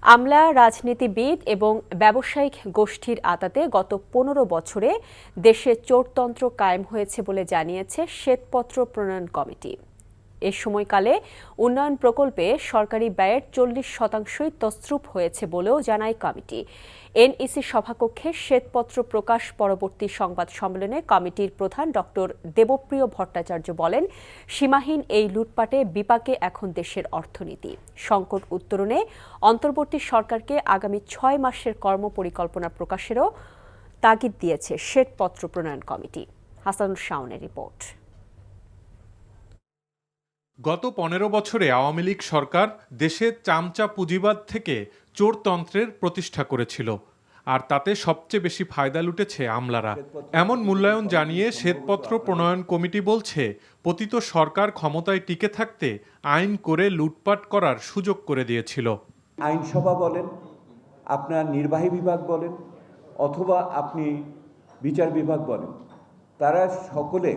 আমলা, রাজনীতিবিদ এবং ব্যবসায়িক গোষ্ঠীর আঁতাতে গত ১৫ বছরে দেশে চোরতন্ত্র কায়েম হয়েছে বলে জানিয়েছে শ্বেতপত্র প্রণয়ন কমিটি। এ সময়কালে উন্নয়ন প্রকল্পে সরকারি ব্যয়ের ৪০% তছরূপ হয়েছে বলেও জানায় কমিটি। এনইসি সভাকক্ষে শ্বেতপত্র প্রকাশ পরবর্তী সংবাদ সম্মেলনে কমিটির প্রধান ডক্টর দেবপ্রিয় ভট্টাচার্য বলেন, সীমাহীন এই লুটপাটে বিপাকে এখন দেশের অর্থনীতি। সংকট উত্তরণে অন্তর্বর্তী সরকারকে আগামী ৬ মাসের কর্মপরিকল্পনা প্রকাশেরও তাগিদ দিয়েছে শ্বেতপত্র প্রণয়ন কমিটি। হাসানুল শাওনের রিপোর্ট। গত ১৫ বছরে আওয়ামী লীগ সরকার দেশে চামচা পুঁজিবাদ থেকে চোরতন্ত্রের প্রতিষ্ঠা করেছিল, আর তাতে সবচেয়ে বেশি ফায়দা লুটেছে আমলারা। এমন মূল্যায়ন জানিয়ে শ্বেতপত্র প্রণয়ন কমিটি বলছে, পতিত সরকার ক্ষমতায় টিকে থাকতে আইন করে লুটপাট করার সুযোগ করে দিয়েছিল। আইনসভা বলেন, আপনার নির্বাহী বিভাগ বলেন, অথবা আপনি বিচার বিভাগ বলেন, তারা সকলে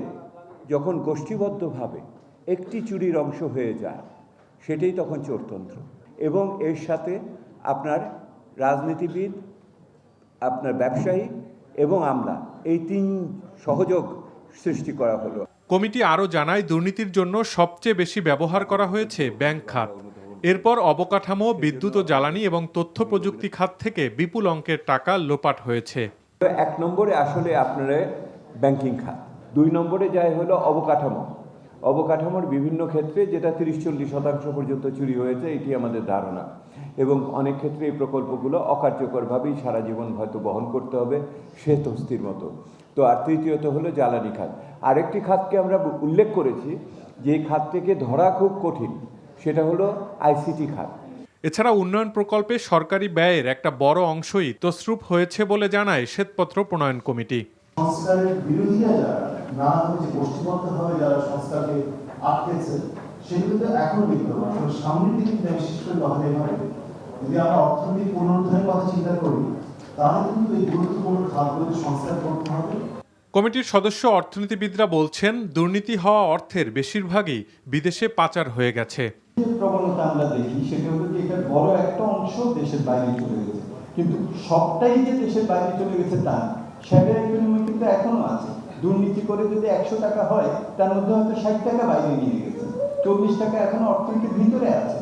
যখন গোষ্ঠীবদ্ধভাবে একটি চুরির অংশ হয়ে যায়, সেটাই তখন চোরতন্ত্র। এবং এর সাথে আপনার রাজনীতিবিদ, আপনার ব্যবসায়ী এবং আমলা, এই ৩ সহযোগ সৃষ্টি করা হলো। কমিটি আরও জানায়, দুর্নীতির জন্য সবচেয়ে বেশি ব্যবহার করা হয়েছে ব্যাংক খাত। এরপর অবকাঠামো, বিদ্যুৎ ও জ্বালানি এবং তথ্য প্রযুক্তি খাত থেকে বিপুল অঙ্কের টাকা লোপাট হয়েছে। ১ নম্বরে আসলে আপনার ব্যাংকিং খাত, ২ নম্বরে যায় হলো অবকাঠামোর বিভিন্ন ক্ষেত্রে, যেটা ৩০-৪০% পর্যন্ত চুরি হয়েছে, এটি আমাদের ধারণা। এবং অনেক ক্ষেত্রে এই প্রকল্পগুলো অকার্যকরভাবেই সারা জীবন হয়তো বহন করতে হবে, শ্বেতহস্তির মতো। তো আর তৃতীয়ত হলো জ্বালানি খাত। আরেকটি খাতকে আমরা উল্লেখ করেছি, যে খাতটিকে ধরা খুব কঠিন, সেটা হলো আইসিটি খাত। এছাড়া উন্নয়ন প্রকল্পে সরকারি ব্যয়ের একটা বড় অংশই তছরূপ হয়েছে বলে জানায় শ্বেতপত্র প্রণয়ন কমিটি। সংস্কারের বিরোধীরা যারা নানাভাবে গোষ্ঠীবদ্ধভাবে যারা সংস্কারকে আটকেছে, সেগুলো তো এখনো বিদ্যমান। সামনের দিকে বিশেষ করে কথা এভাবে, যদি আমরা অর্থনৈতিক পুনরুদ্ধারের কথা চিন্তা করি, তাহলে কিন্তু এই গুরুত্বপূর্ণ খাতগুলোকে সংস্কার করতে হবে। কমিটির সদস্য অর্থনীতিবিদরা বলছেন, দুর্নীতি হওয়া অর্থের বেশিরভাগই বিদেশে পাচার হয়ে গেছে। প্রবণতা আমরা দেখি, সেটা হলো যে এটার বড় একটা অংশ দেশের বাইরে চলে গেছে, কিন্তু সবটাই যে দেশের বাইরে চলে গেছে তা না। শেয়ারের বিনিময় কিন্তু এখনো আছে। দুর্নীতি করে যদি ১০০ টাকা হয়, তার মধ্যে হয়তো ৬০ টাকা বাইরে নিয়ে গেছে, ৪০ টাকা এখনো অর্থনীতির ভিতরে আছে।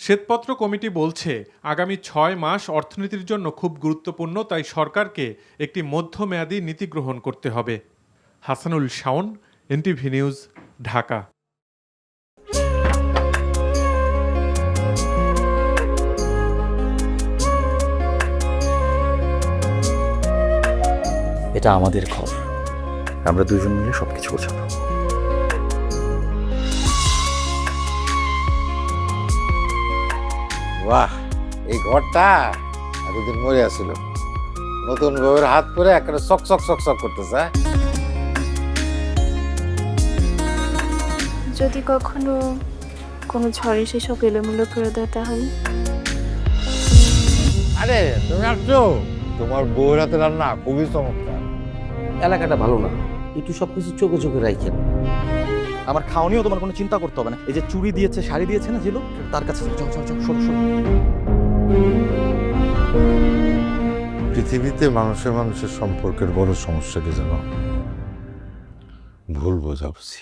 শ্বেতপত্র কমিটি বলছে, আগামী ৬ মাস অর্থনীতির জন্য খুব গুরুত্বপূর্ণ, তাই সরকারকে একটি মধ্যমেয়াদী নীতি গ্রহণ করতে হবে। Hasanul Shaon, NTV news, Dhaka. এটা আমাদের ঘর, আমরা দুজন মিলে সবকিছু গোছাবো। বাহ, এই ঘরটা এতদিন মরে আসছিল, নতুন বউয়ের হাত পরে একটা চক চক চক চক করতেছে। যদি কখনো কোনো ঝড়ে সেসব এলোমেলো করে দেয় তাহলে? আরে তুমি আসছো, তোমার বউয়ের হাতে রান্না খুবই চমৎকার। এলাকাটা ভালো না, একটু সবকিছু চোখে চোখে রাখেন। আমার খাওয়ানিও তোমার কোনো চিন্তা করতে হবে না। এই যে চুরি দিয়েছে, শাড়ি দিয়েছে না, যেগুলো তার কাছে সরো। পৃথিবীতে মানুষের সম্পর্কের বড় সমস্যা কি জানো? ভুল বোঝাবুঝি।